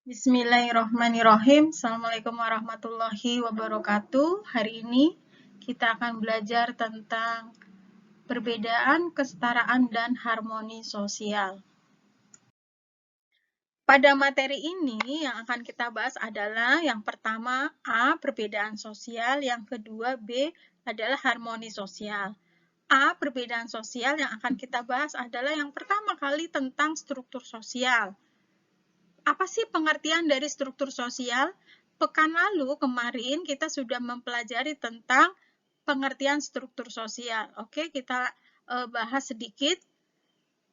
Bismillahirrohmanirrohim. Assalamualaikum warahmatullahi wabarakatuh. Hari ini kita akan belajar tentang perbedaan, kesetaraan, dan harmoni sosial. Pada materi ini yang akan kita bahas adalah yang pertama A. Perbedaan sosial, yang kedua B. adalah harmoni sosial. A. Perbedaan sosial yang akan kita bahas adalah yang pertama kali tentang struktur sosial. Apa sih pengertian dari struktur sosial? Pekan lalu, kemarin, kita sudah mempelajari tentang pengertian struktur sosial. Oke, kita bahas sedikit.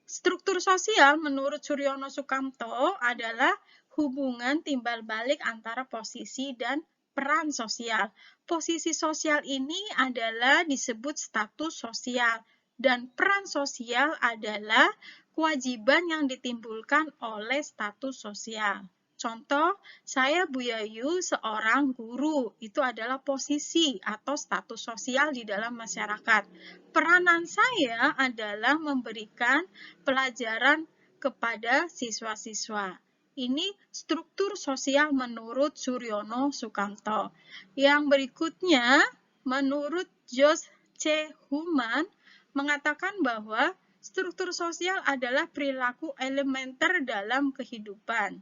Struktur sosial menurut Suryono Sukamto adalah hubungan timbal balik antara posisi dan peran sosial. Posisi sosial ini adalah disebut status sosial, dan peran sosial adalah kewajiban yang ditimbulkan oleh status sosial. Contoh, saya Bu Yayu seorang guru, itu adalah posisi atau status sosial di dalam masyarakat. Peranan saya adalah memberikan pelajaran kepada siswa-siswa. Ini struktur sosial menurut Suryono Sukamto. Yang berikutnya, menurut Josh C. Human, mengatakan bahwa struktur sosial adalah perilaku elementer dalam kehidupan.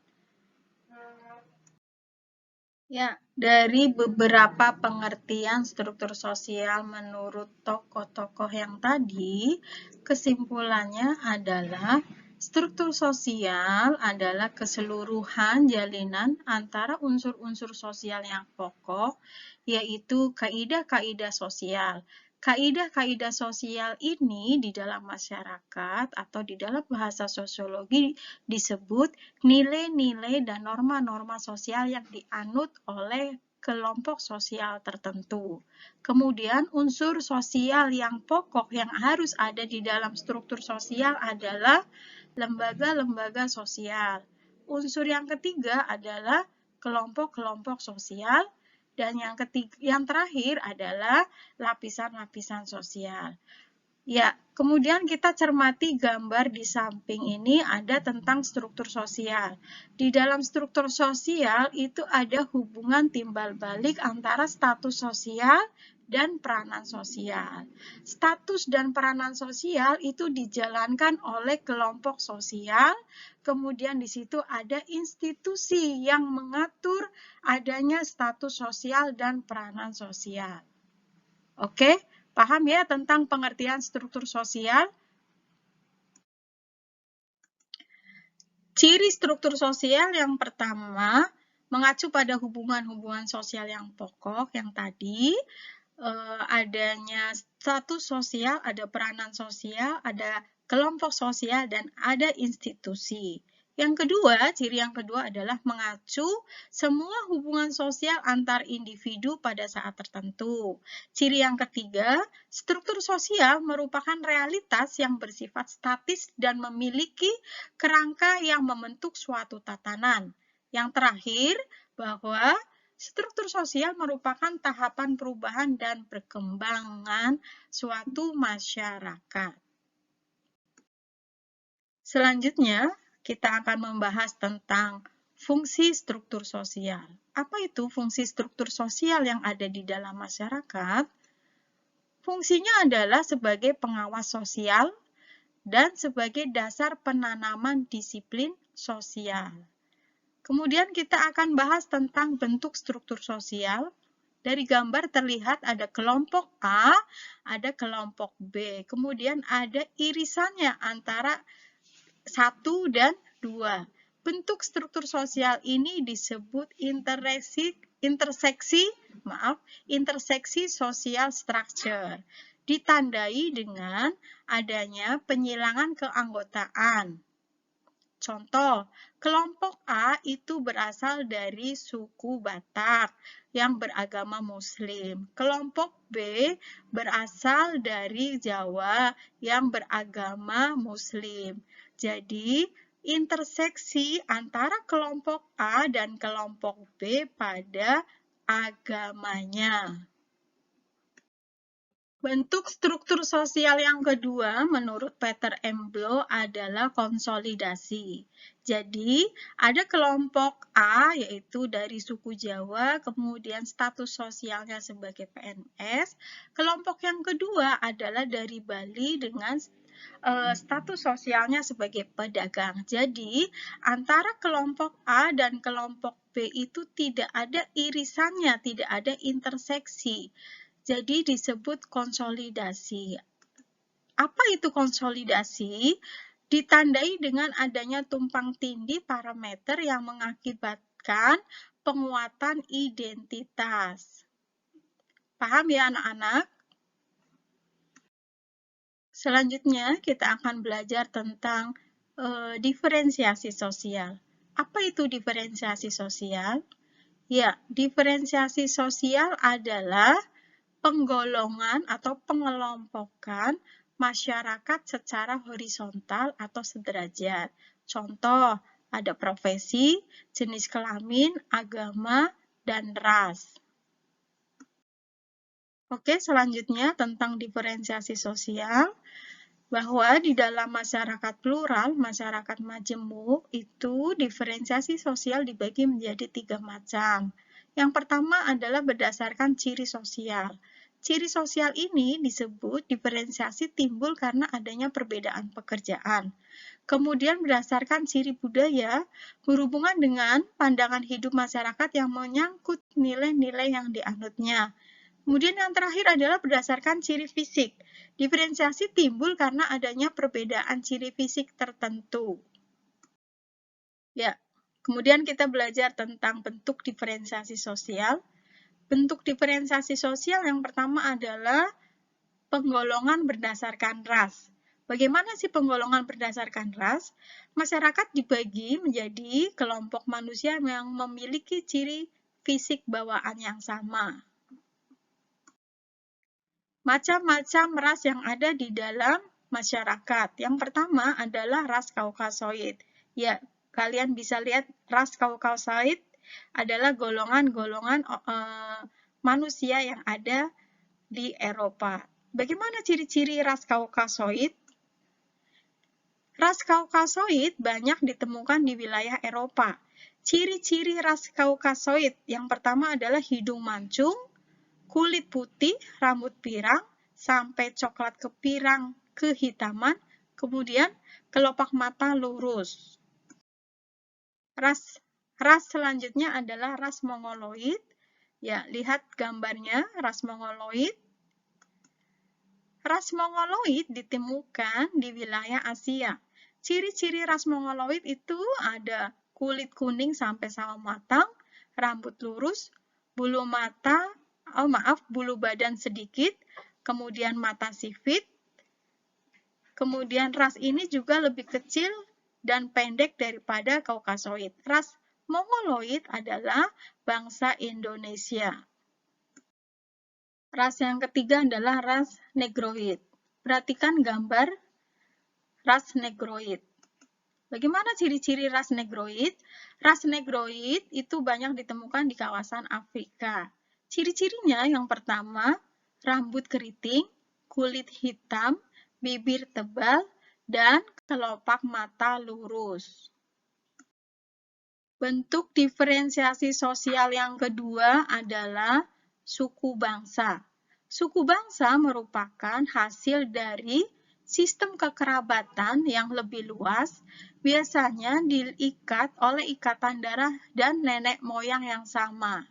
Ya, dari beberapa pengertian struktur sosial menurut tokoh-tokoh yang tadi, kesimpulannya adalah struktur sosial adalah keseluruhan jalinan antara unsur-unsur sosial yang pokok, yaitu kaidah-kaidah sosial. Kaidah-kaidah sosial ini di dalam masyarakat atau di dalam bahasa sosiologi disebut nilai-nilai dan norma-norma sosial yang dianut oleh kelompok sosial tertentu. Kemudian unsur sosial yang pokok yang harus ada di dalam struktur sosial adalah lembaga-lembaga sosial. Unsur yang ketiga adalah kelompok-kelompok sosial, dan yang terakhir adalah lapisan-lapisan sosial. Ya, kemudian kita cermati gambar di samping ini ada tentang struktur sosial. Di dalam struktur sosial itu ada hubungan timbal balik antara status sosial dan peranan sosial. Status dan peranan sosial itu dijalankan oleh kelompok sosial, kemudian di situ ada institusi yang mengatur adanya status sosial dan peranan sosial. Oke? Paham ya tentang pengertian struktur sosial? Ciri struktur sosial yang pertama, mengacu pada hubungan-hubungan sosial yang pokok yang tadi, adanya status sosial, ada peranan sosial, ada kelompok sosial, dan ada institusi. Yang kedua, ciri yang kedua adalah mengacu semua hubungan sosial antar individu pada saat tertentu. Ciri yang ketiga, struktur sosial merupakan realitas yang bersifat statis dan memiliki kerangka yang membentuk suatu tatanan. Yang terakhir, bahwa struktur sosial merupakan tahapan perubahan dan perkembangan suatu masyarakat. Selanjutnya, kita akan membahas tentang fungsi struktur sosial. Apa itu fungsi struktur sosial yang ada di dalam masyarakat? Fungsinya adalah sebagai pengawas sosial dan sebagai dasar penanaman disiplin sosial. Kemudian kita akan bahas tentang bentuk struktur sosial. Dari gambar terlihat ada kelompok A, ada kelompok B. Kemudian ada irisannya antara 1 dan 2. Bentuk struktur sosial ini disebut interseksi social structure. Ditandai dengan adanya penyilangan keanggotaan. Contoh, kelompok A itu berasal dari suku Batak yang beragama Muslim. Kelompok B berasal dari Jawa yang beragama Muslim. Jadi, interseksi antara kelompok A dan kelompok B pada agamanya. Bentuk struktur sosial yang kedua menurut Peter M. Blow adalah konsolidasi. Jadi, ada kelompok A yaitu dari suku Jawa, kemudian status sosialnya sebagai PNS. Kelompok yang kedua adalah dari Bali dengan status sosialnya sebagai pedagang. Jadi, antara kelompok A dan kelompok B itu tidak ada irisannya, tidak ada interseksi. Jadi disebut konsolidasi. Apa itu konsolidasi? Ditandai dengan adanya tumpang tindih parameter yang mengakibatkan penguatan identitas. Paham ya anak-anak? Selanjutnya kita akan belajar tentang diferensiasi sosial. Apa itu diferensiasi sosial? Ya, diferensiasi sosial adalah penggolongan atau pengelompokan masyarakat secara horizontal atau sederajat. Contoh, ada profesi, jenis kelamin, agama, dan ras. Oke, selanjutnya tentang diferensiasi sosial, bahwa di dalam masyarakat plural, masyarakat majemuk, itu diferensiasi sosial dibagi menjadi 3 macam. Yang pertama adalah berdasarkan ciri sosial. Ciri sosial ini disebut diferensiasi timbul karena adanya perbedaan pekerjaan. Kemudian berdasarkan ciri budaya, berhubungan dengan pandangan hidup masyarakat yang menyangkut nilai-nilai yang dianutnya. Kemudian yang terakhir adalah berdasarkan ciri fisik. Diferensiasi timbul karena adanya perbedaan ciri fisik tertentu. Ya, kemudian kita belajar tentang bentuk diferensiasi sosial. Bentuk diferensiasi sosial yang pertama adalah penggolongan berdasarkan ras. Bagaimana sih penggolongan berdasarkan ras? Masyarakat dibagi menjadi kelompok manusia yang memiliki ciri fisik bawaan yang sama. Macam-macam ras yang ada di dalam masyarakat. Yang pertama adalah ras Kaukasoid. Ya, kalian bisa lihat ras Kaukasoid adalah golongan-golongan manusia yang ada di Eropa. Bagaimana ciri-ciri ras Kaukasoid? Ras Kaukasoid banyak ditemukan di wilayah Eropa. Ciri-ciri ras Kaukasoid yang pertama adalah hidung mancung, kulit putih, rambut pirang, sampai coklat kepirang kehitaman, kemudian kelopak mata lurus. Ras selanjutnya adalah ras Mongoloid. Ya, lihat gambarnya, ras Mongoloid. Ras Mongoloid ditemukan di wilayah Asia. Ciri-ciri ras Mongoloid itu ada kulit kuning sampai sama matang, rambut lurus, bulu badan sedikit, kemudian mata sipit. Kemudian ras ini juga lebih kecil dan pendek daripada Kaukasoid. Ras Mongoloid adalah bangsa Indonesia. Ras yang ketiga adalah ras Negroid. Perhatikan gambar ras Negroid. Bagaimana ciri-ciri ras Negroid? Ras Negroid itu banyak ditemukan di kawasan Afrika. Ciri-cirinya yang pertama, rambut keriting, kulit hitam, bibir tebal, dan kelopak mata lurus. Bentuk diferensiasi sosial yang kedua adalah suku bangsa. Suku bangsa merupakan hasil dari sistem kekerabatan yang lebih luas, biasanya diikat oleh ikatan darah dan nenek moyang yang sama.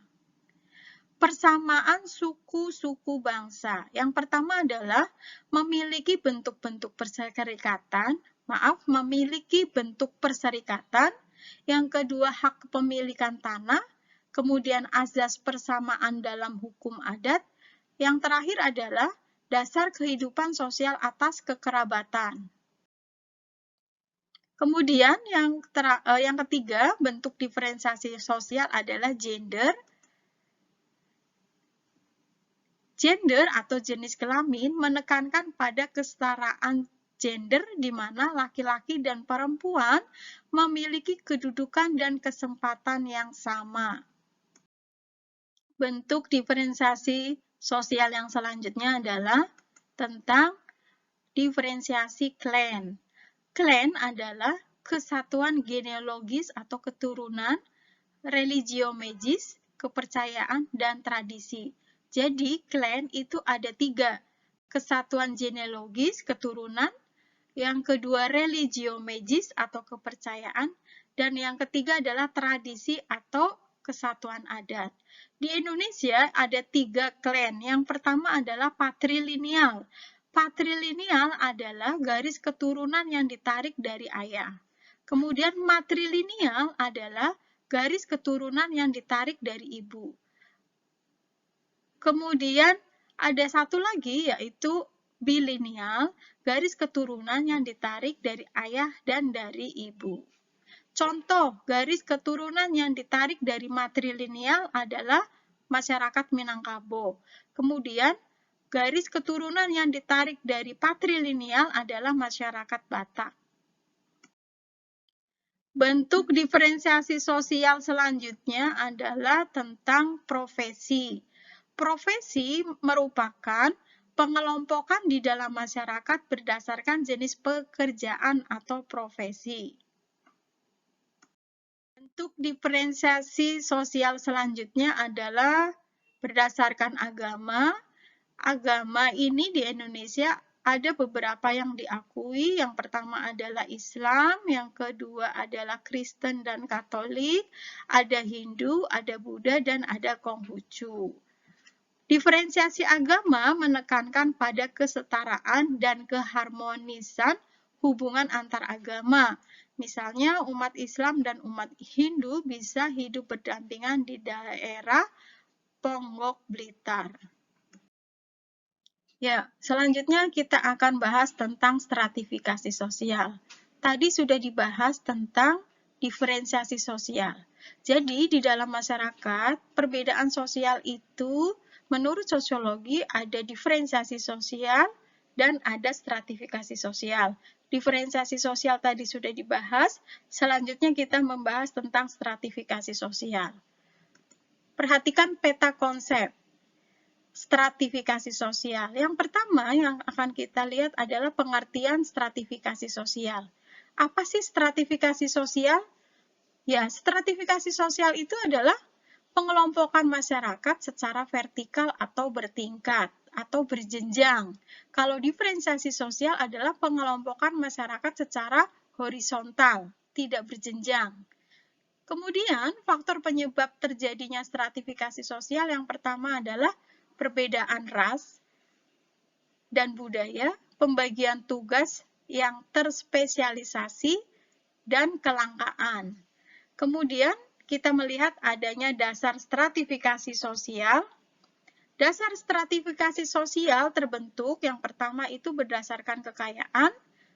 Persamaan suku-suku bangsa. Yang pertama adalah memiliki bentuk-bentuk perserikatan. Yang kedua, hak kepemilikan tanah. Kemudian azas persamaan dalam hukum adat. Yang terakhir adalah dasar kehidupan sosial atas kekerabatan. Kemudian yang ketiga, bentuk diferensiasi sosial adalah gender. Gender atau jenis kelamin menekankan pada kesetaraan gender di mana laki-laki dan perempuan memiliki kedudukan dan kesempatan yang sama. Bentuk diferensiasi sosial yang selanjutnya adalah tentang diferensiasi klan. Klan adalah kesatuan genealogis atau keturunan, religio-magis, kepercayaan, dan tradisi. Jadi, klan itu ada 3. Kesatuan genealogis, keturunan, yang kedua religio-magis atau kepercayaan, dan yang ketiga adalah tradisi atau kesatuan adat. Di Indonesia ada 3 klan. Yang pertama adalah patrilineal. Patrilineal adalah garis keturunan yang ditarik dari ayah. Kemudian matrilineal adalah garis keturunan yang ditarik dari ibu. Kemudian ada satu lagi yaitu bilineal, garis keturunan yang ditarik dari ayah dan dari ibu. Contoh garis keturunan yang ditarik dari matrilineal adalah masyarakat Minangkabau. Kemudian garis keturunan yang ditarik dari patrilineal adalah masyarakat Batak. Bentuk diferensiasi sosial selanjutnya adalah tentang profesi. Profesi merupakan pengelompokan di dalam masyarakat berdasarkan jenis pekerjaan atau profesi. Bentuk diferensiasi sosial selanjutnya adalah berdasarkan agama. Agama ini di Indonesia ada beberapa yang diakui. Yang pertama adalah Islam, yang kedua adalah Kristen dan Katolik, ada Hindu, ada Buddha, dan ada Konghucu. Diferensiasi agama menekankan pada kesetaraan dan keharmonisan hubungan antar agama. Misalnya umat Islam dan umat Hindu bisa hidup berdampingan di daerah Ponggok Blitar. Ya, selanjutnya kita akan bahas tentang stratifikasi sosial. Tadi sudah dibahas tentang diferensiasi sosial. Jadi, di dalam masyarakat, perbedaan sosial itu menurut sosiologi ada diferensiasi sosial dan ada stratifikasi sosial. Diferensiasi sosial tadi sudah dibahas, selanjutnya kita membahas tentang stratifikasi sosial. Perhatikan peta konsep stratifikasi sosial. Yang pertama yang akan kita lihat adalah pengertian stratifikasi sosial. Apa sih stratifikasi sosial? Ya, stratifikasi sosial itu adalah pengelompokan masyarakat secara vertikal atau bertingkat atau berjenjang. Kalau diferensiasi sosial adalah pengelompokan masyarakat secara horizontal, tidak berjenjang. Kemudian, faktor penyebab terjadinya stratifikasi sosial yang pertama adalah perbedaan ras dan budaya, pembagian tugas yang terspesialisasi, dan kelangkaan. Kemudian, kita melihat adanya dasar stratifikasi sosial. Dasar stratifikasi sosial terbentuk yang pertama itu berdasarkan kekayaan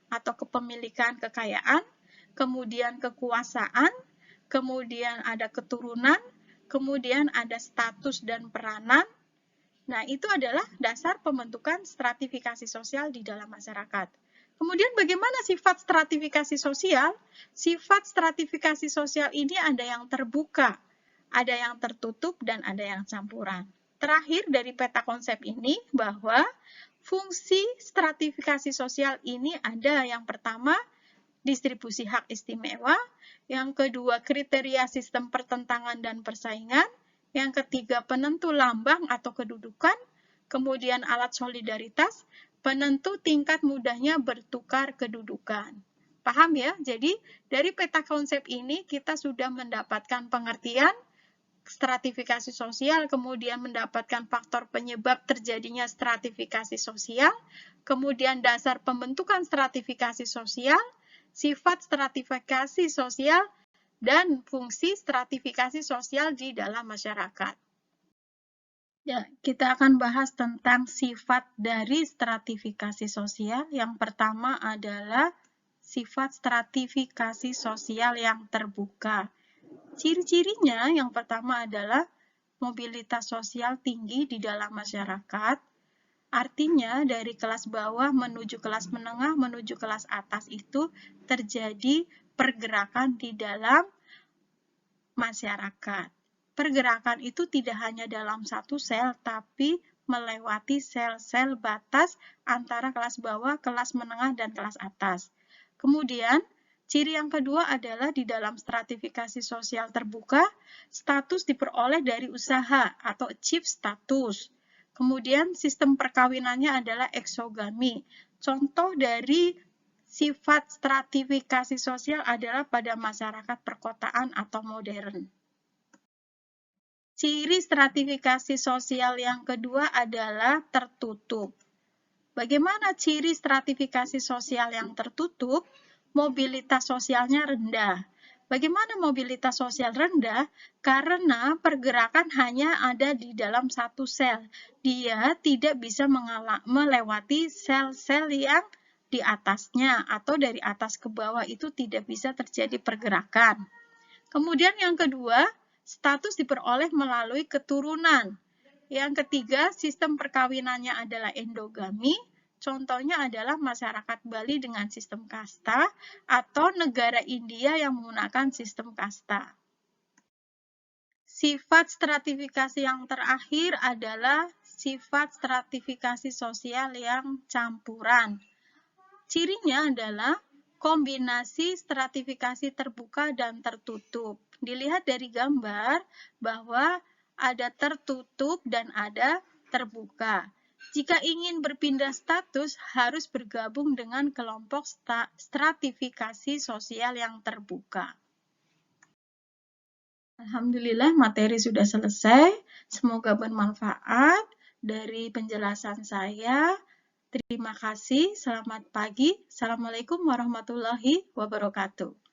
atau kepemilikan kekayaan, kemudian kekuasaan, kemudian ada keturunan, kemudian ada status dan peranan. Nah, itu adalah dasar pembentukan stratifikasi sosial di dalam masyarakat. Kemudian bagaimana sifat stratifikasi sosial? Sifat stratifikasi sosial ini ada yang terbuka, ada yang tertutup, dan ada yang campuran. Terakhir dari peta konsep ini bahwa fungsi stratifikasi sosial ini ada yang pertama distribusi hak istimewa, yang kedua kriteria sistem pertentangan dan persaingan, yang ketiga penentu lambang atau kedudukan, kemudian alat solidaritas, penentu tingkat mudahnya bertukar kedudukan. Paham ya? Jadi dari peta konsep ini kita sudah mendapatkan pengertian stratifikasi sosial, kemudian mendapatkan faktor penyebab terjadinya stratifikasi sosial, kemudian dasar pembentukan stratifikasi sosial, sifat stratifikasi sosial, dan fungsi stratifikasi sosial di dalam masyarakat. Ya, kita akan bahas tentang sifat dari stratifikasi sosial. Yang pertama adalah sifat stratifikasi sosial yang terbuka. Ciri-cirinya yang pertama adalah mobilitas sosial tinggi di dalam masyarakat. Artinya dari kelas bawah menuju kelas menengah menuju kelas atas itu terjadi pergerakan di dalam masyarakat. Pergerakan itu tidak hanya dalam satu sel, tapi melewati sel-sel batas antara kelas bawah, kelas menengah, dan kelas atas. Kemudian, ciri yang kedua adalah di dalam stratifikasi sosial terbuka, status diperoleh dari usaha atau achieve status. Kemudian, sistem perkawinannya adalah eksogami. Contoh dari sifat stratifikasi sosial adalah pada masyarakat perkotaan atau modern. Ciri stratifikasi sosial yang kedua adalah tertutup. Bagaimana ciri stratifikasi sosial yang tertutup? Mobilitas sosialnya rendah. Bagaimana mobilitas sosial rendah? Karena pergerakan hanya ada di dalam satu sel. Dia tidak bisa melewati sel-sel yang di atasnya atau dari atas ke bawah itu tidak bisa terjadi pergerakan. Kemudian yang kedua, status diperoleh melalui keturunan. Yang ketiga, sistem perkawinannya adalah endogami. Contohnya adalah masyarakat Bali dengan sistem kasta atau negara India yang menggunakan sistem kasta. Sifat stratifikasi yang terakhir adalah sifat stratifikasi sosial yang campuran. Cirinya adalah kombinasi stratifikasi terbuka dan tertutup. Dilihat dari gambar bahwa ada tertutup dan ada terbuka. Jika ingin berpindah status, harus bergabung dengan kelompok stratifikasi sosial yang terbuka. Alhamdulillah, materi sudah selesai. Semoga bermanfaat dari penjelasan saya. Terima kasih, selamat pagi. Assalamualaikum warahmatullahi wabarakatuh.